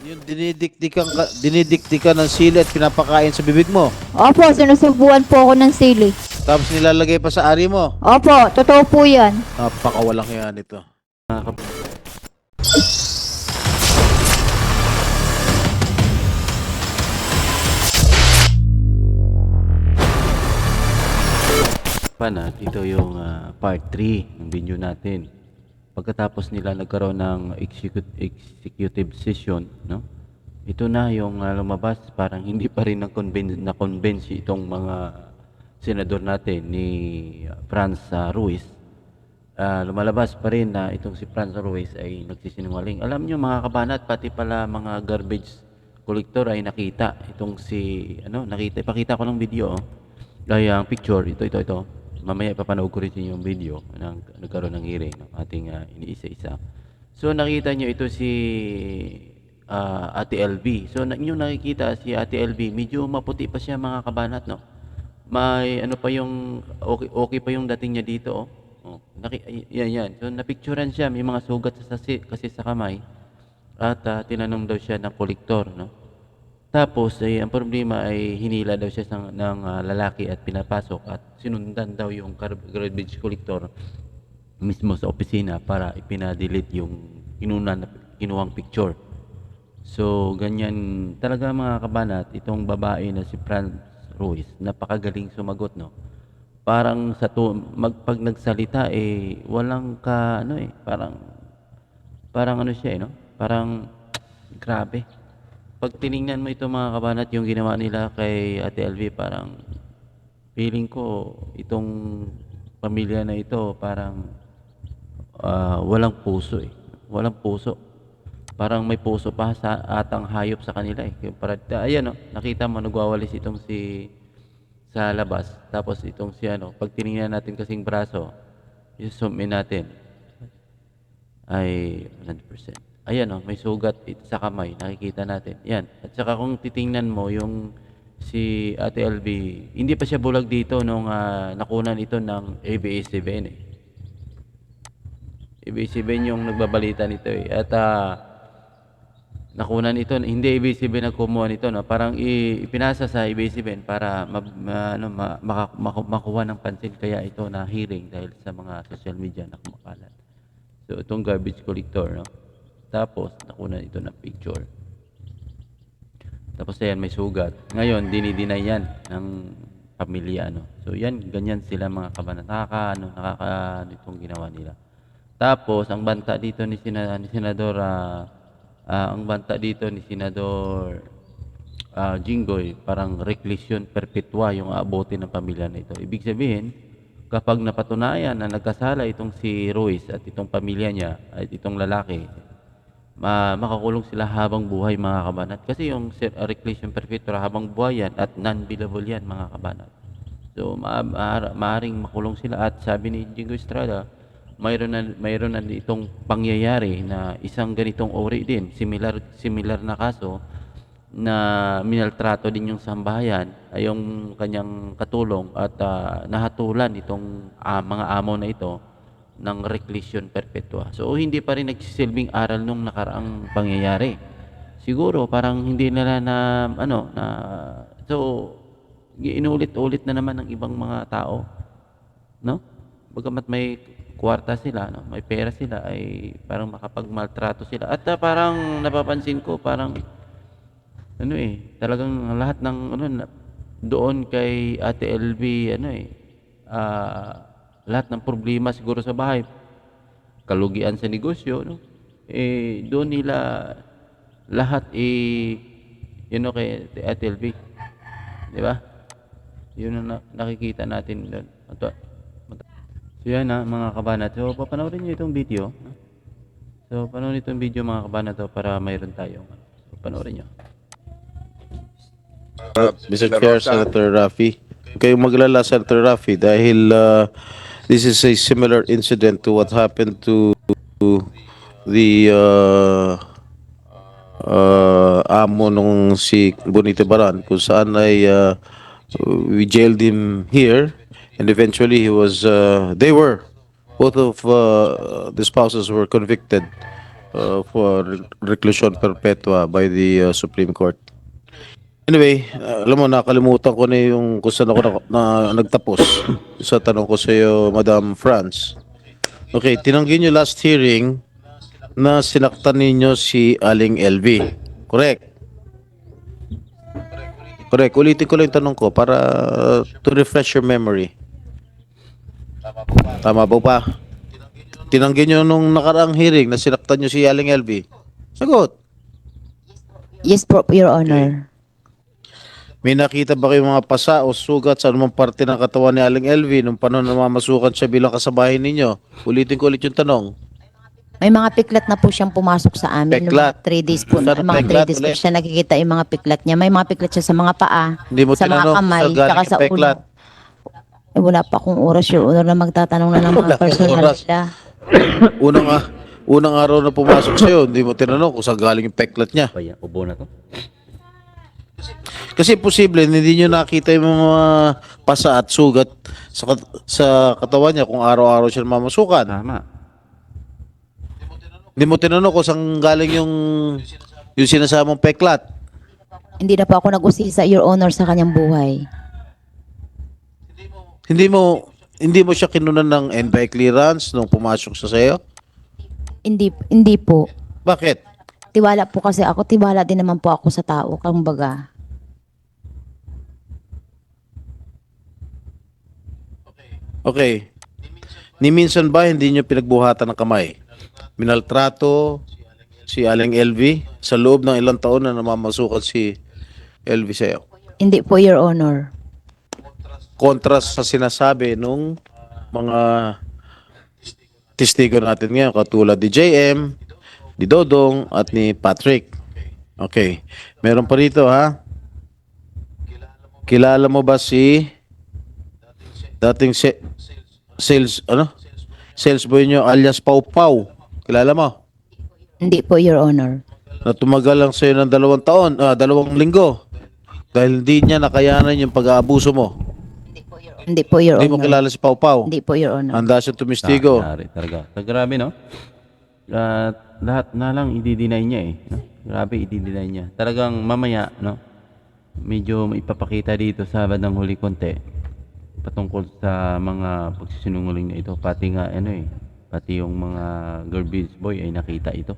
Yung dinidikdikan ng sili at pinapakain sa bibig mo. Opo, sinusubuan po ako ng sili. Tapos nilalagay pa sa ari mo. Opo, totoo po yan. Napakawalang yan ito. Ito yung part 3 ng video natin. Pagkatapos nila nagkaroon ng executive session, no? Ito na yung lumabas, parang hindi pa rin na-convince itong mga senador natin ni Franz Ruiz. Lumalabas pa rin na itong si Franz Ruiz ay nagsisinungaling. Alam nyo mga kabanat, pati pala mga garbage collector ay nakita. Itong si, ipakita ko ng video, Gaya ang picture, ito. Mamaya ipapanood ko rin yung video ng nagkaroon ng hearing ng ating iniisa-isa. So nakita nyo ito si Ate LB. So inyong nakikita si Ate LB, medyo maputi pa siya mga kabanat, no? May ano pa yung, okay pa yung dating niya dito, oh. Yan. So napicturean siya, may mga sugat kasi sa kamay. At tinanong daw siya ng kolektor, no? Tapos ang problema ay hinila daw siya ng lalaki at pinapasok at sinundan daw yung garbage collector mismo sa opisina para ipinadelete yung kinuhang picture. So ganyan talaga mga kabanat, itong babae na si Franz Ruiz, napakagaling sumagot, no? Parang pag nagsalita walang parang ano siya, no? Parang grabe. Pag tiningnan mo ito mga kabanat, yung ginawa nila kay Ate LV, parang feeling ko itong pamilya na ito parang walang puso Walang puso. Parang may puso pa sa atang hayop sa kanila Ayan, nakita mo nagwawalis itong si sa labas. Tapos itong si pag tiningnan natin kasing braso, i-zoom in natin ay 100%. Ayan, may sugat sa kamay, nakikita natin. Yan. At saka kung titingnan mo yung si Ate LB, hindi pa siya bulag dito nung nakunan ito ng ABS-CBN ABS-CBN yung nagbabalita nito At nakunan ito, hindi ABS-CBN nagkumuha nito, no? Parang ipinasa sa ABS-CBN para makuha ng pansin, kaya ito na hearing dahil sa mga social media na kumakalat. So itong garbage collector, no? Tapos, nakunan ito ng picture. Tapos, ayan, may sugat. Ngayon, dinidinay yan ng pamilya, So, yan, ganyan sila mga kabanat. Nakaka itong ginawa nila. Tapos, ang banta dito ni Senador Jinggoy, parang reclusion perpetua yung aabotin ng pamilya na ito. Ibig sabihin, kapag napatunayan na nagkasala itong si Ruiz at itong pamilya niya, at itong lalaki, makakulong sila habang buhay mga kabanat. Kasi yung reclusion perpetua habang buhay yan at non-billable yan mga kabanat. So maaaring makulong sila at sabi ni Jingo Estrada, mayroon na itong pangyayari na isang ganitong uri din, similar na kaso na minaltrato din yung sambahayan ay yung kanyang katulong at nahatulan itong mga amo na ito ng reclusion perpetua. So hindi pa rin nagsisilbing aral nung nakaraang pangyayari. Siguro parang hindi nila so inulit-ulit na naman ng ibang mga tao, no? Bagamat may kwarta sila, no? May pera sila, ay parang makapagmaltrato sila. At parang napapansin ko parang talagang lahat ng doon kay Ate LB lahat ng problema siguro sa bahay, kalugian sa negosyo, no? Doon nila lahat kay Ate LB, di ba? Yun ang nakikita natin doon. So yan mga kabanat. So papanoorin nyo itong video, no? So panoorin itong video mga kabanat para mayroon tayong so, panoorin nyo. Mr. Chair, Senator Raffy. Kayong maglala, Senator Raffy, dahil this is a similar incident to what happened to the amo nung si Bonito Baran, kung saan ay we jailed him here and eventually both of the spouses were convicted for reclusion perpetua by the Supreme Court. Anyway, alam mo, nakalimutan ko na yung kung saan ako nagtapos sa tanong ko sa iyo, Madam Franz. Okay, tinanggi nyo last hearing na sinaktan ninyo si Aling LV. Correct? Correct. Ulitin ko lang yung tanong ko para to refresh your memory. Tama po pa? Tinanggi nyo nung nakaraang hearing na sinaktan nyo si Aling LV. Sagot. Yes po, Your Honor. May nakita ba kayong mga pasa o sugat sa anumang parte ng katawan ni Aling LV nung panahon na mamasukan siya bilang kasabahay ninyo? Ulitin ko ulit yung tanong. May mga piklat na po siyang pumasok sa amin. Piklat? Mga 3 days po. Saan Mga piklat 3 days po ulit? siya nakikita yung mga piklat niya. May mga piklat siya sa mga paa, Hindi mo sa mga tinanong kamay, sa galing saka sa yung piklat? ulo. Eh, wala pa akong oras, Your Honor, na magtatanong na ng Wala mga kang personal oras. nila. Unang araw na pumasok sa'yo, hindi mo tinanong kung saan galing yung peklat niya. Kaya, ubo na to. Kasi posible, hindi nyo nakita yung mga pasa at sugat sa katawan niya kung araw-araw siya mamasukan. Tama. Hindi mo tinanong kung saan galing yung sinasamang peklat. Hindi na po ako nag-usisa, Your Honor, sa kanyang buhay. Hindi mo siya kinunan ng NBI clearance nung pumasok sa sayo? Hindi po. Bakit? Tiwala po kasi ako. Tiwala din naman po ako sa tao. Kumbaga. Okay. Ni minsan ba hindi nyo pinagbuhatan ng kamay? Minaltrato si Aling LV sa loob ng ilang taon na namamasukan si LV sa'yo? Hindi po, Your Honor. Kontras sa sinasabi nung mga testigo natin ngayon katulad ni JM, ni Dodong at ni Patrick. Okay. Meron pa rito ha. Kilala mo ba si dating sales boy nyo alias Pau Pau? Kilala mo? Hindi po, Your Honor. Na tumagal lang sa'yo ng 2 taon, 2 linggo. Dahil hindi niya nakayanan yung pag-aabuso mo. Hindi po, Your Hindi mo Honor. kilala si Pau Pau. Hindi po, Your Honor. Handa siya tumistigo. Nangyari talaga. Grabe, no? Lahat na lang i-deny niya eh. No? Grabe, i-deny niya. Talagang mamaya, no? Medyo ipapakita dito sa bandang huli konti patungkol sa mga pagsisinungaling na ito. Pati nga, pati yung mga garbage boy ay nakita ito.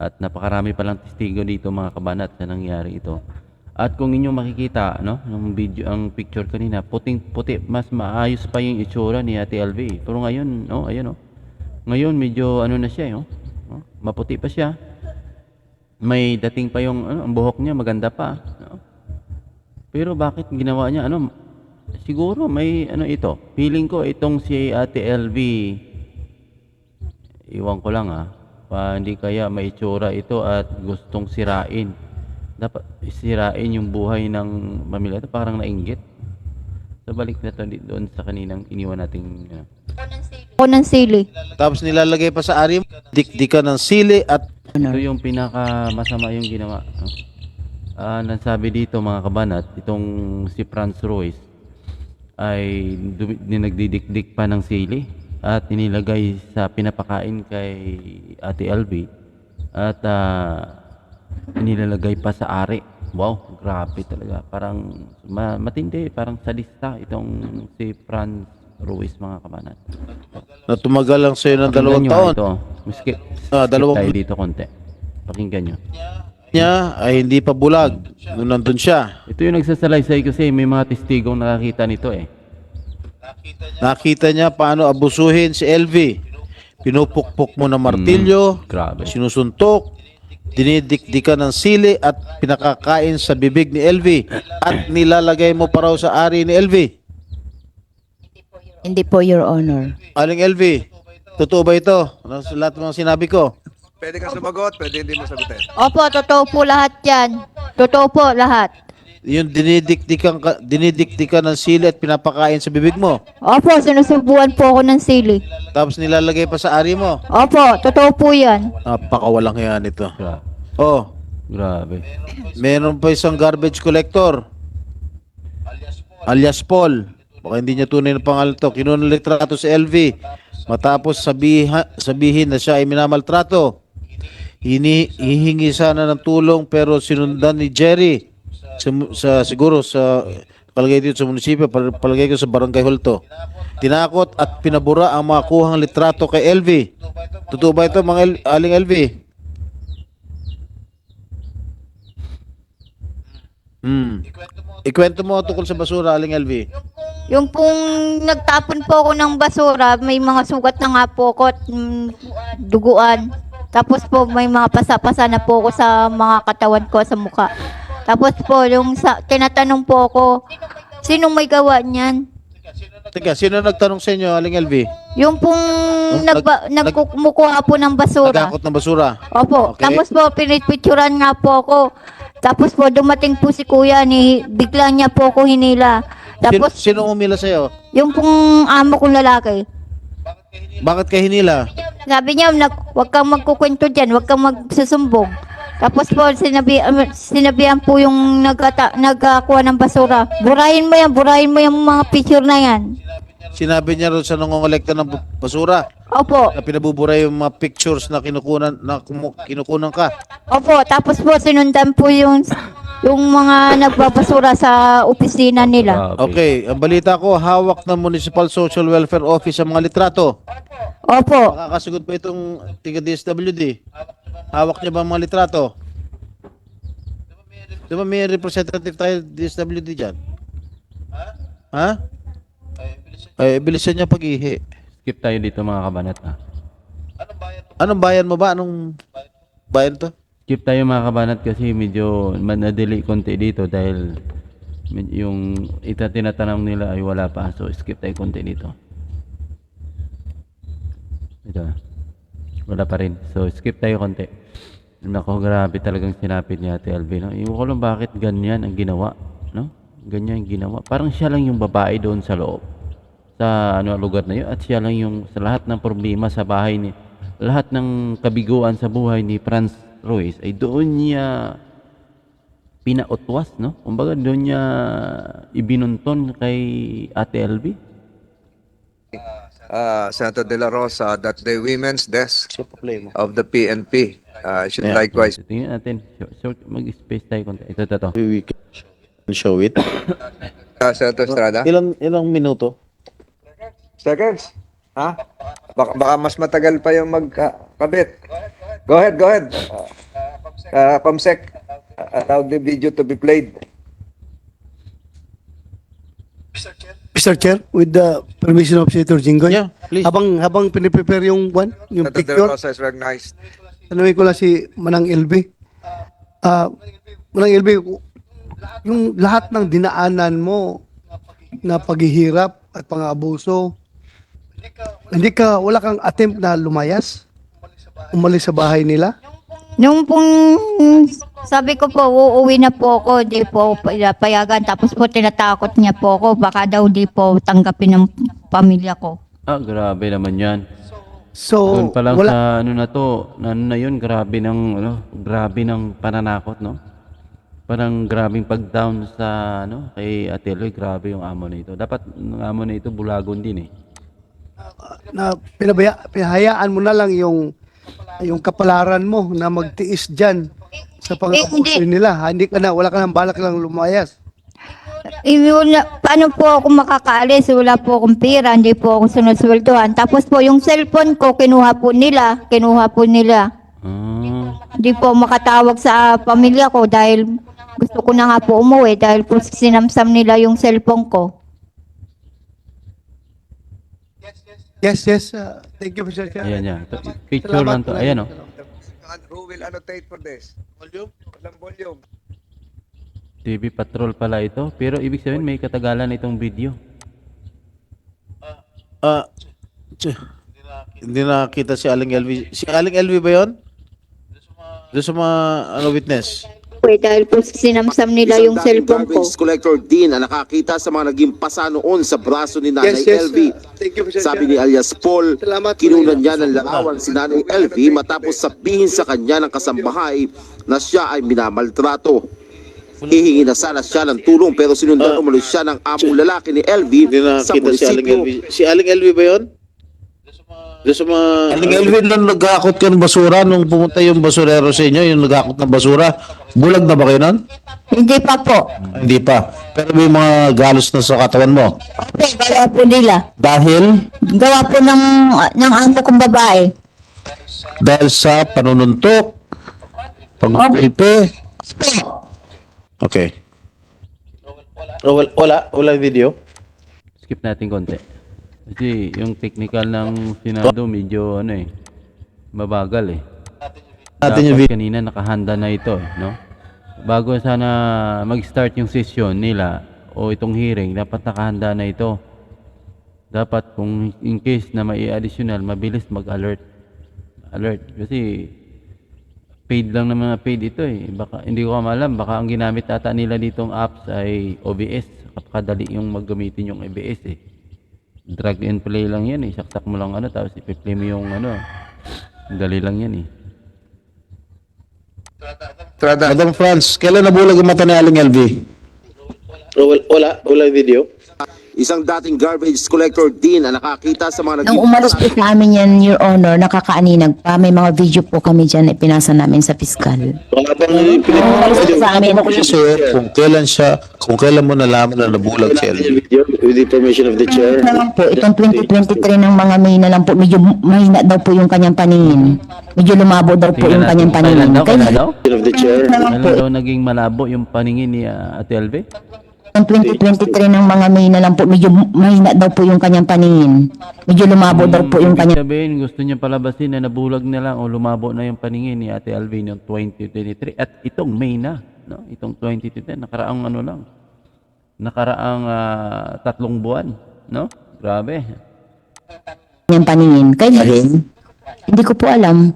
At napakarami palang testigo dito mga kabanat na nangyari ito. At kung inyo makikita, no, yung video, ang picture kanina, puting-puti, mas maayos pa yung itsura ni Ate LV. Pero ngayon, no, ayun, no. Ngayon medyo na siya, no? Maputi pa siya. May dating pa yung ang buhok niya maganda pa, no? Pero bakit ginawa niya siguro may ito. Feeling ko itong si Ate LV, iwan ko lang hindi kaya may itsura ito at gustong sirain. Dapat sirain yung buhay ng pamilya ito, parang nainggit. So balik na to doon sa kaninang iniwan nating Ako ng sili. Tapos nilalagay pa sa ari mo, dikdikan ng sili at ito yung pinaka masama yung ginawa. No? Nasabi dito mga kabanat, itong si Franz Royce ay nagdidikdik pa ng sili at inilagay sa pinapakain kay Ate LV at inilalagay pa sa ari. Wow, grabe talaga. Parang matindi, parang sadista itong si Franz Ruiz mga kabanat. na tumagal lang sa'yo ng 2 Pakinggan nyo, taon. ito. Skip Dalawang- tayo dito konti. Pakinggan nyo. Niya ay hindi pa bulag nung nandun siya. Ito yung nagsasalaysay kasi may mga testigong nakakita nito eh. Nakita niya paano abusuhin si LV. Pinupukpok mo ng martilyo, Grabe. sinusuntok, dinidikdikan ng sili at pinakakain sa bibig ni LV at nilalagay mo pa raw sa ari ni LV. Hindi po, Your Honor. Aling LV, totoo ba ito? Ano sa lahat ng mga sinabi ko? Pwede kang sumagot, pwede hindi mo sagutin. Opo, totoo po lahat yan. Totoo po lahat. Yung dinidikdikan ng sili at pinapakain sa bibig mo. Opo, sinusubuan po ako ng sili. Tapos nilalagay pa sa ari mo. Opo, totoo po yan. Napakawalang yan ito. Oh, Grabe. meron pa isang garbage collector. Alias Paul. Baka hindi niya tunay na pangalan to. Kinuha ng litrato si LV. Matapos sabihin na siya ay minamaltrato. hihingi sana ng tulong pero sinundan ni Jerry siguro sa palagay dito sa munisipyo, palagay ko sa Barangay Hulto. Tinakot at pinabura ang mga kuhang litrato kay LV. Totoo ba ito, mga Aling LV? Ikwento mo tungkol sa basura, Aling LV. Yung pong nagtapon po ako ng basura, may mga sugat na nga po ako at duguan. Tapos po may mga pasa-pasa na po ako sa mga katawan ko sa mukha. Tapos po tinatanong po ako, sino may gawa niyan? Teka, sino nagtanong sa inyo, Aling LV? Yung pong nagkumukuha po ng basura. Nagakot ng basura. Opo. Okay. Tapos po, pinipicturan nga po ako. Tapos po, dumating po si kuya, bigla niya po ako hinila. Tapos, Sino umila sa'yo? yung pong amo kong lalaki, Bakit ka hinila? sabi niya, huwag kang magkukwento dyan, huwag kang magsusumbong. Tapos po, sinabihan po yung nagkakuha ng basura. Burahin mo yung mga picture na yan. Sinabi niya rin sa nangongolekta ng basura Opo. na pinabubura yung mga pictures na kinukunan ka. Opo, tapos po sinundan po yung mga nagbabasura sa opisina nila. Grabe. Okay, ang balita ko, hawak ng Municipal Social Welfare Office ang mga litrato. Opo. Makakasagot pa itong tiga DSWD. Hawak niya ba ang mga litrato? Di ba may representative tayo DSWD dyan? Ha? Ay, bilisan niya pag-ihi. Skip tayo dito mga kabanat. Anong bayan mo ba? Anong bayan to? Skip tayo mga kabanat kasi medyo manadili konti dito dahil yung tinatanong nila ay wala pa. So skip tayo konti dito. Ito. Wala pa rin. So skip tayo konti. Nako, grabe talagang sinapit ni Ate LV, no? Iwan ko lang bakit ganyan ang ginawa, no? Ganyan ang ginawa. Parang siya lang yung babae doon sa loob. Sa lugar na yun. At siya lang yung sa lahat ng problema sa bahay ni lahat ng kabiguan sa buhay ni Franz Ruiz ay doon niya pinautwas, no? Kumbaga doon niya ibinunton kay Ate LV. Senator De La Rosa, that the women's desk of the PNP should likewise. Tingnan natin. Short, mag-space tayo konti. Ito. We can show it. Senator Estrada. Ilang minuto? Seconds? Ha? Baka mas matagal pa yung magkabit. Go ahead. Pamsec, allow the video to be played. Mr. Chair, with the permission of Senator Jinggoy. Yeah, please. Habang piniprepare yung Senator De picture, La Rosa is recognized. tanungin ko lang si Manang LB. Manang LB, yung lahat ng dinaanan mo na paghihirap at pang-abuso, wala kang attempt na lumayas? Umalis sa bahay nila? Nung pong sabi ko po, uuwi na po ako, di po payagan. Tapos po tinatakot niya po ako, baka daw di po tanggapin ng pamilya ko. Grabe naman yan. So, Doon pa lang wala, sa na yun, grabe ng pananakot, no? Parang grabing pag-down sa, kay Ate Eloy, grabe yung amo na ito. Dapat, yung amo na ito, bulagon din eh. na pinahayaan mo na lang yung kapalaran mo na magtiis dyan sa pang-abuso hindi. nila. Wala ka nang balak lang lumayas. Paano po ako makakaalis? Wala po akong pera, hindi po ako sinusweldohan. Tapos po yung cellphone ko, kinuha po nila. Hindi po makatawag sa pamilya ko dahil gusto ko na nga po umuwi dahil po sinamsam nila yung cellphone ko. Yes. Thank you, Mr. Chair. Ayan. Picture lang to. Ayan, Who will annotate for this? Volume? Walang volume. TV Patrol pala ito. Pero ibig sabihin, may katagalan itong video. Hindi nakita si Aling LV. Si Aling LV ba yun? Doon sa mga witness? Dahil po sinamsam nila yung cellphone ko. Garbage collector din ang nakakita sa mga naging pasa noon sa braso ni Nanay Yes. LV. Thank you, Mr. Sabi Chair. ni alias Paul, Salamat, kinunan niya ng larawan si Nanay LV matapos sabihin sa kanya ng kasambahay na siya ay minamaltrato. Hihingi na sana siya ng tulong pero sinundan umano siya ng among lalaki ni LV Hindi sa nakita si Aling munisipyo. LV. Si Aling LV ba yun? Doon sa mga... Aling Elvin, nung naghakot ka ng basura, nung pumunta yung basurero sa inyo, yung naghakot ng basura, bulag na ba kayo nun? Hindi pa po. Hindi pa. Pero may mga galos na sa katawan mo. Opo, gawa po nila. Dahil Gawa po ng amo kong babae. sa panununtok, pagpilpe. Okay. Wala video. Skip natin konti. Kasi yung technical ng Senado medyo mabagal eh. Natin yung Dapat kanina nakahanda na ito, no? Bago sana mag-start yung session nila o itong hearing, dapat nakahanda na ito. Dapat kung in case na may additional, mabilis mag-alert. Alert. Kasi paid lang ng mga paid ito eh. Baka, hindi ko alam, baka ang ginamit ata nila ditong apps ay OBS. Kapakadali yung maggamitin yung OBS eh. Drag and play lang yan eh. Saksak mo lang tapos ipi-play mo yung dali lang yan eh. Trada. Madam Franz, kailan nabulag ang mata ni Aling LV? Wala video. Isang dating garbage collector din ang nakakita sa mga Nung umalis po sa amin yan, Your Honor, nakakaaninag pa. May mga video po kami dyan na pinasa namin sa piskal. Habang Sa amin. sir, kung kailan mo nalaman na nabulag si LV? With the permission of the chair. Naman po, itong 2023 ng mga May na lang po, medyo mahina daw po yung kanyang paningin. Medyo lumabo daw po yung kanyang paningin. Kailan daw? Of the chair. Naman po, Kailan daw naging malabo yung paningin ni Ate LV? itong 2023 ng mga May na lang po, medyo mahina daw po yung kanyang paningin. Medyo lumabo daw po yung Ibig kanyang sabihin, gusto niya palabasin na nabulag na lang o lumabo na yung paningin ni Ate Alvin yung 2023 at itong May na, no? Itong 2023, nakaraang lang. Nakaraang 3 buwan, no? Grabe. paningin. Kaya hindi ko po alam.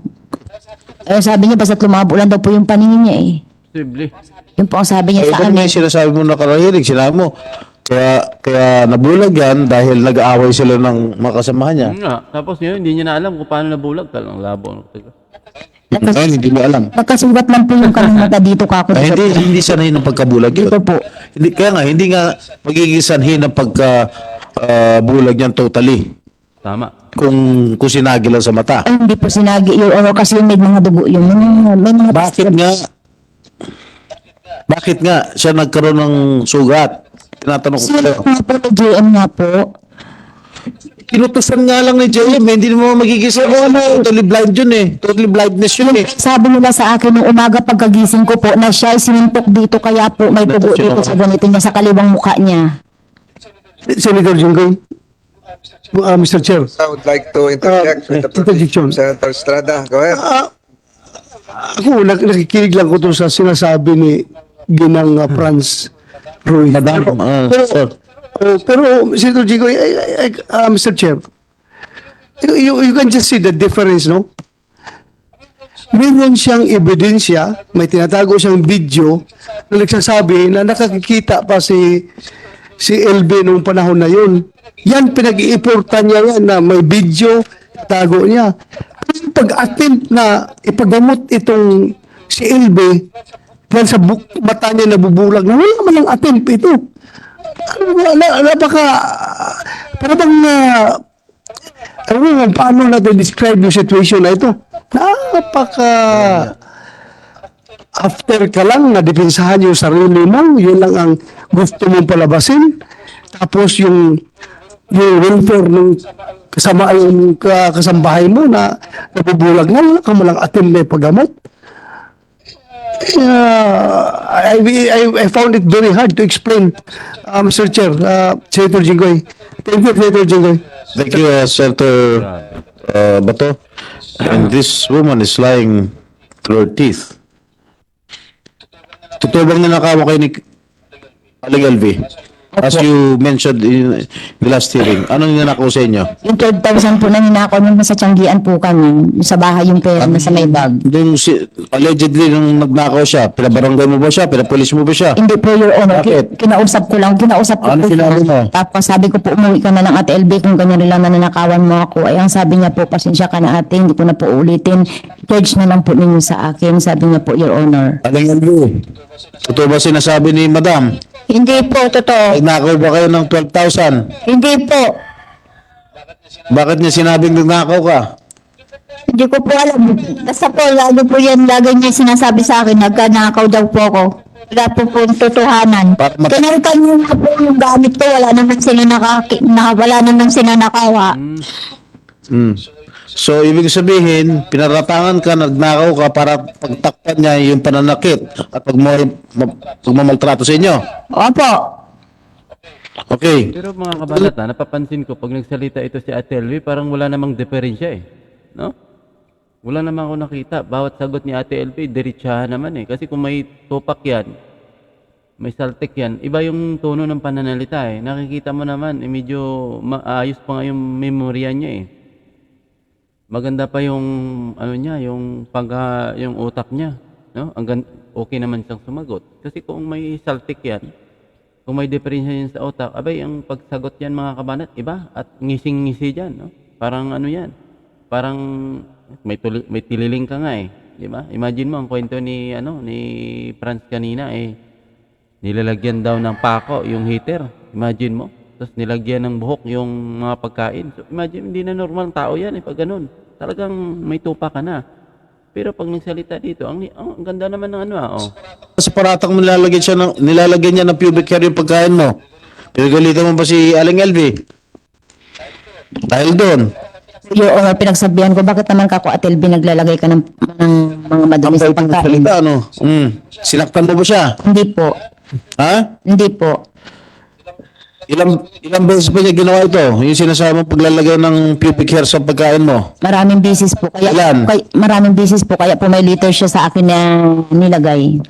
Sabi niya, basta lumabo lang daw po yung paningin niya eh. Posible. Yun po ang sabi niya Ito sa naman amin. yung sinasabi mo nakarahirig, sinabi mo. Kaya nabulag yan dahil nag-aaway sila ng makasamahan niya. Yun nga. Tapos yun, hindi niya na alam kung paano nabulag. Talang labo. Ngayon, hindi mo alam. Nagkasugat lang po yung kanyang mata dito kako. Ay, hindi sanay ng pagkabulag yun. Ito po. Hindi nga magiging sanhi ng pagkabulag niyan totally. Tama. Kung sinagi lang sa mata. Ay, hindi po sinagi. Your Honor, kasi may mga dugo yun. May mga Bakit nga siya nagkaroon ng sugat? Tinatanong ko sila sa'yo. nga po na JM nga po. Kinutusan nga lang ni JM, hindi naman magiging sa totally blind yun eh. Totally blindness yun eh. Sabi nila sa akin nung umaga pagkagising ko po na siya ay sinintok dito kaya po may dugo dito sa ganito niya sa kaliwang mukha niya. Senator Jinggoy, Mr. Chair. I would like to interject with the Interjection. permission of Senator Estrada. Go ahead. Ako, nakikinig lang ko to sa sinasabi ni Ginang Franz Ruiz. Madam, sir. Pero, Senator Jinggoy, Mr. Chair, you can just see the difference, no? Meron siyang ebidensya, may tinatago siyang video na nagsasabi na nakakikita pa si LB nung panahon na yun. Yan, pinag-iiportan niya yan na may video, tago niya. Pero pag-attempt na ipagamot itong si LB, yan sa mata niya nabubulag na wala man ang attempt ito. Napaka, parang ano mo, paano natin describe yung situation na ito? Napaka, after ka lang na depensahan yung sarili mo, yun lang ang gusto mong palabasin. Tapos yung welfare ng kasambahay mo na nabubulag na, wala ka malang attempt na ipagamot. I found it very hard to explain, Mr. Chair, Senator Jinggoy. Thank you, Senator Jinggoy. Thank you, Senator Bato. And this woman is lying through her teeth. Totoo bang ninakaw kayo ni Aling LV? As you mentioned in the last hearing, anong ninakaw sa inyo? Yung 12,000 po na ninakaw nung nasa Tianggian po kami, sa bahay yung pera na sa may bag. Allegedly, nung nagnakaw siya, pinabarangay mo ba siya? Pinapulis mo ba siya? Hindi po, Your Honor. Bakit? Kinausap ko Ano po sinabi mo? Tapos sabi ko po, umuwi ka na ng Ate LB kung ganyan rin lang na nanakawan mo ako. Ay, ang sabi niya po, pasensya ka na ate, hindi ko na po ulitin. Pledge na lang po ninyo sa akin, sabi niya po, Your Honor. Aling LV, totoo ba sinasabi ni Madam? Hindi po, totoo. Nagnakaw ba kayo ng 12,000? Hindi po. Bakit niya sinabing nagnakaw ka? Hindi ko po alam. Basta po, lalo po yan, lagi niya sinasabi sa akin, nagkanakaw daw po ako. Wala po po totohanan. Para mat- Kinarkan niyo nga po yung gamit ko, wala naman sila wala naman sila nakawa. Mm. So, ibig sabihin, pinaratangan ka, nagnakaw ka para pagtakpan niya yung pananakit at pagmamaltrato sa inyo. Opo. Okay. Pero mga kabanata, napapansin ko pag nagsalita ito si Ate Elvie, parang wala namang diferensya eh. No? Wala namang ako nakita. Bawat sagot ni Ate Elvie, diretsahan naman eh. Kasi kung may tupak yan, may saltik yan, iba yung tono ng pananalita eh. Nakikita mo naman, eh, medyo maayos pa nga yung memorya niya eh. Maganda pa yung ano niya, yung yung utak niya, no? Okay naman siyang sumagot. Kasi kung may saltik yan, kung may diferensya yan sa utak, abay ang pagsagot yan mga kabanat, iba at ngising-ngisi diyan, no? Parang ano yan? Parang may tililing ka nga eh, di ba? Imagine mo ang kwento ni Franz kanina eh, nilalagyan daw ng pako yung heater. Imagine mo. Tapos nilagyan ng buhok yung mga pagkain. So imagine, hindi na normal tao yan eh pag ganun. Talagang may tupa ka na. Pero pag nagsalita dito, ang ganda naman ng oh. Sa paratang mo nilalagyan niya ng pubic hair yung pagkain mo. Pinagalitan mo ba si Aling Elvie? Dahil doon. Your Honor, pinagsabihan ko, bakit naman kako Ate Elvie naglalagay ka ng mga madumi sa pagkain? Salita, ano? Sinaktan mo ba siya? Hindi po. Ha? Hindi po. Ilang beses ba niya ginawa ito? Yung sinasabi mo paglalagay ng pubic hair sa pagkain mo? Maraming bisis po. Ilan? Maraming bisis po. Kaya po may liter siya sa akin na nilagay.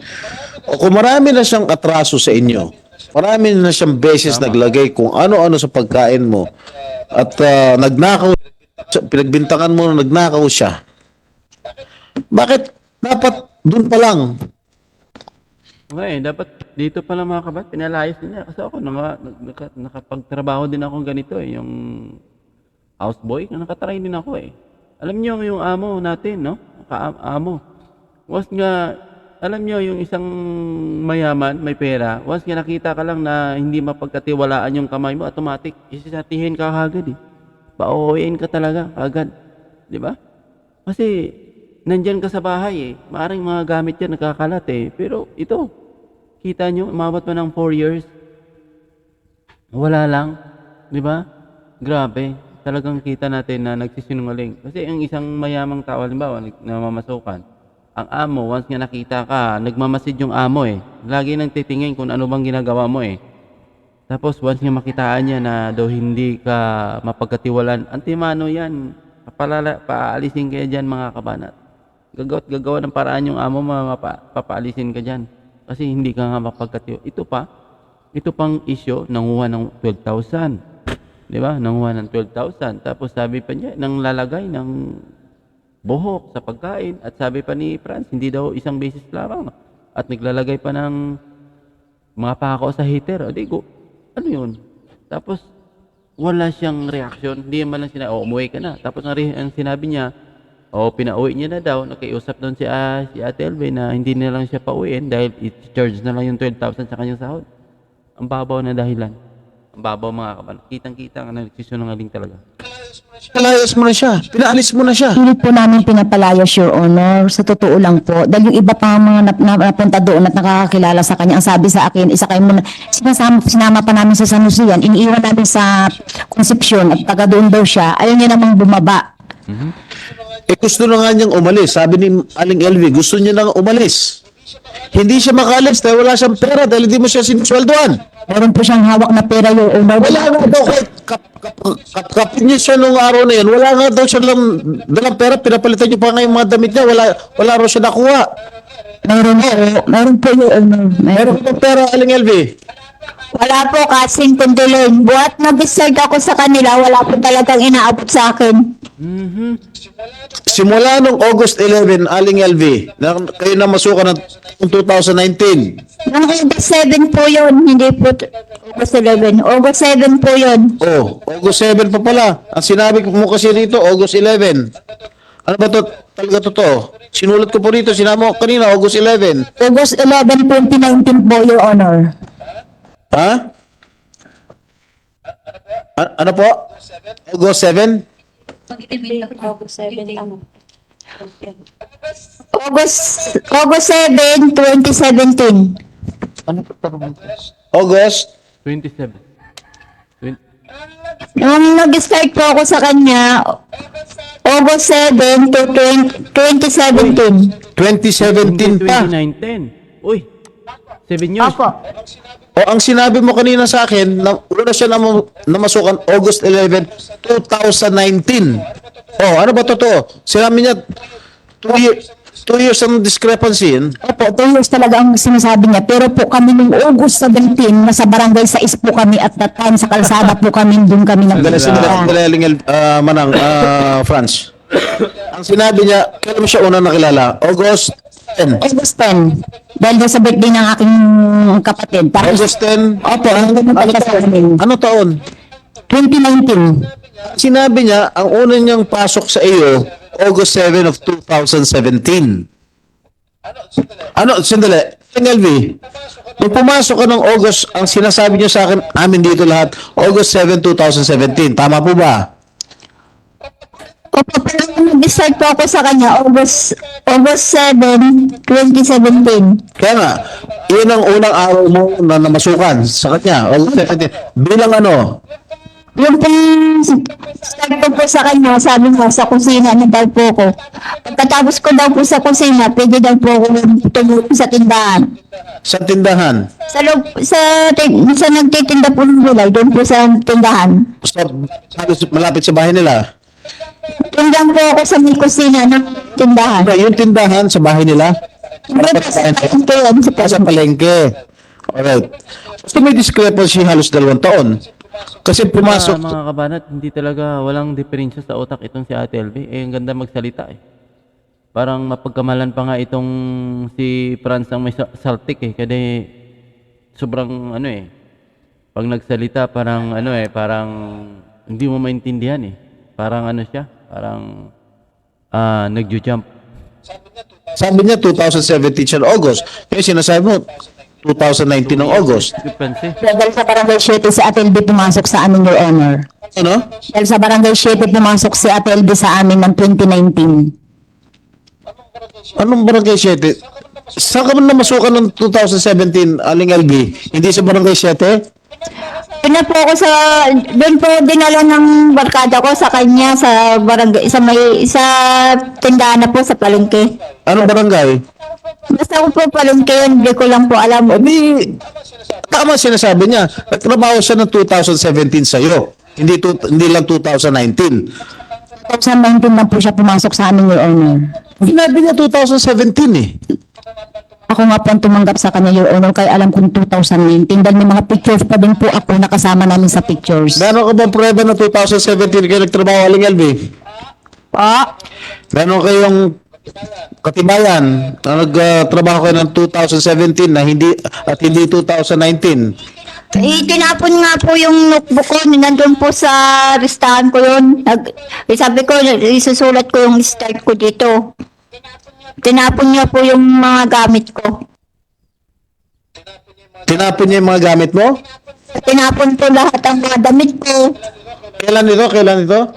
O kung marami na siyang atraso sa inyo, marami na siyang beses naglagay kung ano-ano sa pagkain mo, at nagnakaw, pinagbintangan mo na nagnakaw siya, bakit dapat dun pa lang? Okay, dapat dito pala mga kabat, pinalayas nila. Kasi ako, nakapagtrabaho din ako ganito eh, yung houseboy, nakatry din ako eh. Alam niyo yung amo natin, no? Amo. Was nga, alam niyo yung isang mayaman, may pera, once nga nakita ka lang na hindi mapagkatiwalaan yung kamay mo, automatic, isisatihin ka agad eh. Pauuwiin ka talaga agad. Di ba? Kasi, nandyan ka sa bahay eh. Maaring mga gamit yan nakakalat eh. Pero ito, kita nyo, umabot pa ng 4 years. Wala lang. Di ba? Grabe. Talagang kita natin na nagsisinungaling. Kasi ang isang mayamang tao, halimbawa, namamasukan, ang amo, once nga nakita ka, nagmamasid yung amo eh. Lagi nang titingin kung ano bang ginagawa mo eh. Tapos once nga makitaan niya na daw hindi ka mapagkatiwalaan, antimano yan. Paalisin kaya dyan mga kabanat. Gagawa ng paraan yung amo, papaalisin ka dyan. Kasi hindi ka nga mapagkatiwala. Ito pang issue, nanguha ng 12,000. Di ba? Nanguha ng 12,000. Tapos sabi pa niya, nang lalagay ng buhok sa pagkain. At sabi pa ni Franz, hindi daw isang beses lamang. At naglalagay pa ng mga pako sa heater. Ano yun? Tapos, wala siyang reaksyon. Hindi man lang sinabi, umuwi ka na. Tapos ang sinabi niya, pinauwi niya na daw. Nakiusap doon si Ate Elvie na hindi na lang siya pauwiin dahil i-charge na lang yung 12,000 sa kanyang sahod. Ang babaw na dahilan. Ang babaw mga kapan. Kitang-kita nga nagsisunungaling talaga. Pinalayas mo na siya. Pinaalis mo na siya. Hindi po namin pinapalayas, Your Honor. Sa totoo lang po. Dahil yung iba pa mga napunta doon at nakakakilala sa kanya, ang sabi sa akin, isa kayo muna, sinama pa namin sa San Jose yan, iniiwan namin sa Concepcion at taga doon daw siya, ayaw niya namang bumaba. Gusto na nga niyang umalis. Sabi ni Aling Elvie, gusto niya na umalis. Hindi siya makalis dahil wala siyang pera dahil hindi mo siya sinisweldoan. Meron po siyang hawak na pera, Your Honor. Wala nga daw, kahit kapit niya siya nung araw na yun, wala nga daw siya dalang pera, pinapalitan niyo pa nga yung mga damit niya, wala raw siya nakuha. Meron po, Your Honor. Meron ka pera, Aling Elvie? Wala po kasing kundulin. Buhat nag-start ako sa kanila, wala po talagang inaabot sa akin. Simula nung August 11, Aling Elvie, na kayo na masukan ng 2019. Nung August 7 po yun, hindi po August 11. August 7 po yun. August 7 pa pala. Ang sinabi mo kasi dito, August 11. Ano ba to? Talaga totoo? Sinulat ko po dito, sinabi mo kanina, August 11. August 11, 2019 po, Your Honor. Ha? Ano po? August 7? August 7, 2017. August? 27. Nung nag-start po ako sa kanya, August 7 to 2017. 2017 pa. 2019. Uy, 7 years. Opo. O ang sinabi mo kanina sa akin, na una siya namasukan August 11, 2019. Oh, ano ba totoo? Sinabi niya 2 years ang discrepancy. Opo, 2 years talaga ang sinasabi niya. Pero po kami nung August 17, nasa barangay 6 po kami at that time sa kalsada po kami, doon kami Sandali, Manang, France. Ang sinabi niya, kailan mo siya una nakilala? August 10. August 10, dahil doon sa birthday ng aking kapatid. Tapos, August 10. opo, ang ganda talaga sa amin. Ano taon? 2019. Sinabi niya, ang una niyang pasok sa iyo, August 7 of 2017. Sandali. LV, nung pumasok ka ng August, ang sinasabi niyo sa akin, amin dito lahat, August 7, 2017. Tama po ba? Opo, pero nag-start po ako sa kanya, August 7, 2017. Kaya nga, yun ang unang araw mo na namasukan sa kanya, August 17. Bilang ano? Yung start ko po sa kanya, sabi mo, sa kusina na daw po ko. Pagkatapos ko daw po sa kusina, pwede daw po ako tumulong sa tindahan. Sa tindahan. Sa nagtitinda po ng gulay, doon po sa tindahan. Halos malapit sa bahay nila. Tindahan po ako sa may kusina ng tindahan. Yung tindahan sa bahay nila, Hindi po sa palengke. sa palengke. Alright. So may discrepancy halos 2 taon. Kasi pumasok, Mga kabanat, hindi talaga walang diferensya sa utak itong si Ate LV. Eh, ang ganda magsalita eh. Parang mapagkamalan pa nga itong si Franz ang may saltik eh. Kasi sobrang ano eh. Pag nagsalita parang ano eh, parang hindi mo maintindihan eh. Parang ano siya, parang nagjo-jump. sabi niya 2017 siya August. Kaya sinasabi mo, 2019 ng August. Discrepancy. Dahil sa barangay 7 si Ate LB pumasok sa amin, Your Honor. Ano? Dahil sa barangay 7 pumasok si Ate LB sa amin ng 2019. Anong barangay 7? Saan ka man namasukan ng 2017, Aling LB? Hindi sa barangay 7? Doon po ako doon po dinala ng barkada ko sa kanya sa barangay, sa tindahan na po sa palengke. Anong barangay? Basta ko po palengke yun, hindi ko lang po alam. Tama sinasabi niya. Nagtrabaho siya ng 2017 sa'yo. Hindi lang 2019. 2019 lang po siya pumasok sa amin, Your Honor. Sinabi niya 2017 eh. Ako nga po ang tumanggap sa kanya, Your Honor, kaya alam kong 2019 dahil may mga pictures pa din po ako nakasama namin sa pictures. Meron ka bang prueba na 2017 kayo nagtrabaho, Aling LB? Meron kayong katibayan na nagtrabaho kayo ng 2017 na hindi 2019? Tinapon nga po yung notebook ko, nandun po sa listahan ko yun. Sabi ko, isusulat ko yung start ko dito. Tinapon niya po yung mga gamit ko. Tinapon niya yung mga gamit mo? Tinapon po lahat ang mga damit ko. Kailan ito?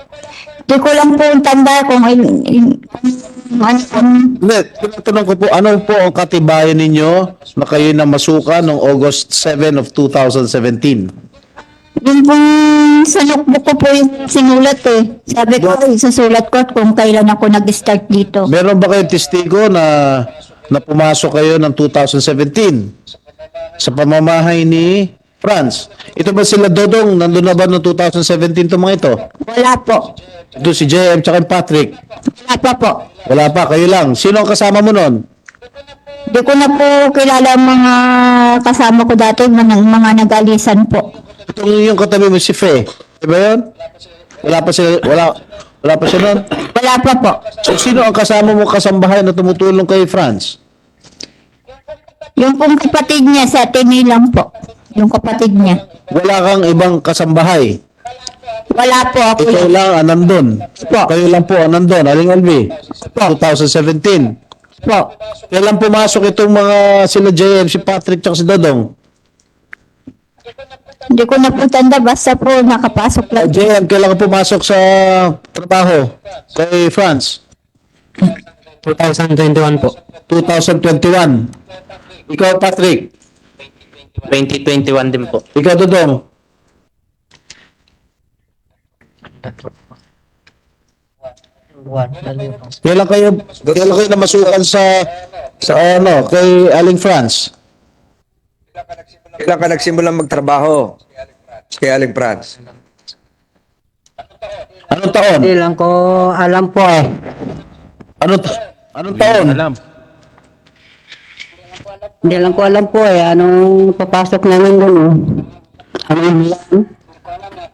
Di ko lang po tanda kung ano. Hindi, tinatanong ko po, ano po ang katibayan ninyo na kayo na masuka noong August 7 of 2017? Yung pong sa notebook ko po yung sinulat eh. Sabi ko, isusulat ko kung kailan ako nag-start dito. Meron ba kayong testigo na pumasok kayo ng 2017 sa pamamahay ni Franz? Ito ba sila Dodong? Nandun na ba noong 2017 itong mga ito? Wala po. Ito si JM tsaka yung Patrick. Wala pa po. Wala pa, kayo lang. Sino ang kasama mo noon? Di ko na po kilala ang mga kasama ko dati, mga nag-alisan po. Itong yung katabi mo si Fe. Diba yun? Wala pa siya noon? Wala pa po. So sino ang kasama mo kasambahay na tumutulong kay Franz? Yung pong kapatid niya, sa Atene lang po. Yung kapatid niya. Wala kang ibang kasambahay. Wala po ako. Ikaw lang ang nandun. Po. Kayo lang po ang nandun. Aling Alvi. 2017. Po. Kailan pumasok itong mga sila JM, si Patrick, tsaka si Dodong? Hindi ko na po tanda, basta po nakapasok lang. JM, kailan ka pumasok sa trabaho kay France? 2021 po. 2021. Ikaw, Patrick. 2021 din po. Ikaw, Dodong. Kailan kayo namasukan sa ano, kay Aling France? Kailan ka nagsimulang magtrabaho kay Aling France? Anong taon? Hindi lang ko alam po eh. Anong taon? Alam. Hindi lang ko alam po eh. Anong papasok namin doon oh. Ano yun?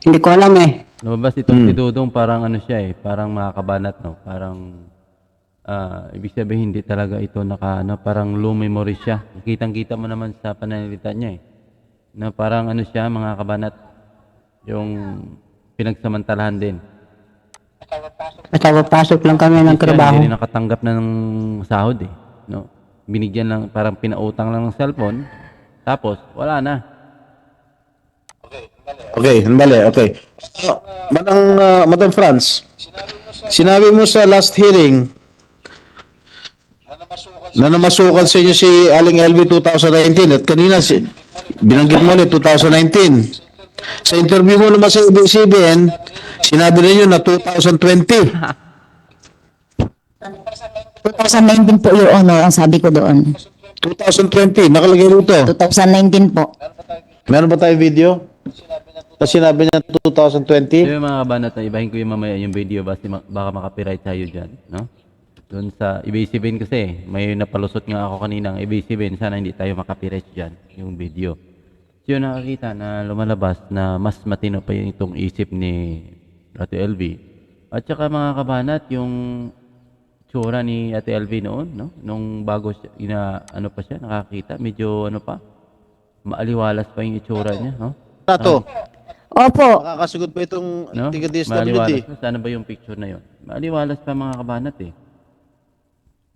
Hindi ko alam eh. Lumabas itong si Dudong, parang ano siya eh, parang makakabanat, no? Parang, ibig sabihin, hindi talaga ito parang low memory siya. Kitang-kita mo naman sa pananalita niya eh. Na parang ano siya, mga kabanat, yung pinagsamantalahan din. Basta papasok lang kami ng trabaho. Hindi rin nakatanggap na ng sahod eh. No? Binigyan lang, parang pinautang lang ng cellphone, tapos wala na. Okay, handali, okay. Madam France, sinabi mo sa last hearing na namasukan sa inyo si Aling LV 2019 at kanina binanggit mo ulit 2019. Sa interview mo naman sa ABS-CBN, sinabi ninyo na 2020. 2019 po, Your Honor, ang sabi ko doon. 2020, nakalagay rito. 2019 po. Meron ba tayo video? Kasi sinabi niya 2020. So yung mga kabanat, ibahin ko yung mamaya yung video baka makapiright tayo dyan, no? Doon sa ABS-CBN kasi, may napalusot nga ako kanina ng ABS-CBN, sana hindi tayo makapiright dyan, yung video. So yun nakakita na lumalabas na mas matino pa yung itong isip ni Ate LV. At saka mga kabanat, yung tsura ni Ate LV noon, no? Nung bago siya, ano pa siya, nakakita, medyo ano pa, maaliwalas pa yung itsura niya, no? Tato, Opo. makakasugod pa itong No? tiga-disability. Maaliwalas pa. Sana ba yung picture na yun? Maaliwalas pa mga kabanat eh.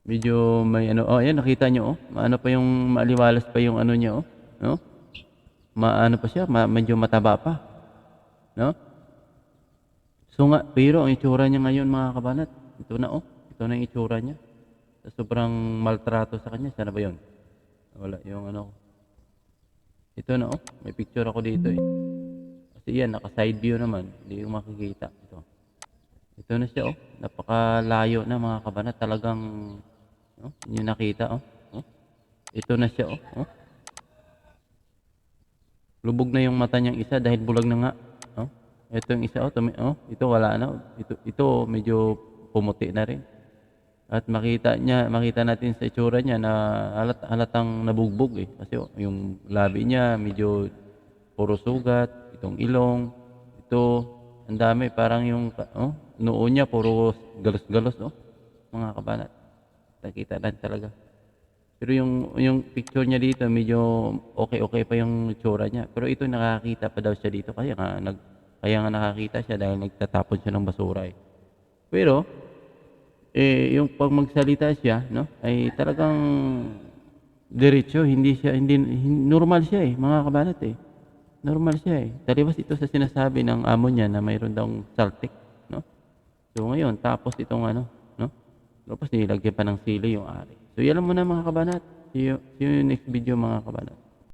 Medyo may ano, oh, yan nakita nyo oh. Maano pa yung maaliwalas pa yung ano niya oh, no? Maano pa siya, medyo mataba pa. No? So nga, pero ang itsura niya ngayon mga kabanat, ito na oh. Ito na yung itsura niya. Sobrang maltrato sa kanya. Sana ba yun? Wala yung ano. Ito na oh, may picture ako dito eh. Kasi yan, naka-side view naman. Hindi ko makikita. Ito na siya, oh. Napakalayo na mga kabanat. Talagang, oh, yun yung nakita, oh. Oh. Ito na siya, oh. Oh. Lubog na yung mata niyang isa dahil bulag na nga. Oh. Ito yung isa, oh. Ito wala na. Ito medyo pumuti na rin. At makita natin sa itsura niya na halatang nabugbog eh. Kasi oh, yung labi niya medyo puro sugat, itong ilong, ito, ang dami, parang yung noo niya puro galos-galos oh. Mga kabanat. Nakita natin talaga. Pero yung picture niya dito medyo okay pa yung itsura niya. Pero ito nakakita pa daw siya dito kaya nga nakakita siya dahil nagtatapon siya ng basura eh. Pero yung pag magsalita siya, no, ay talagang diretso, hindi normal siya eh, mga kabanat eh. Normal siya eh. Talibas ito sa sinasabi ng amo niya na mayroon daw saltik, no? So ngayon, tapos itong ano, no? Tapos nilagyan pa ng sili yung ari. So yan mo na mga kabanat. See you next video mga kabanat.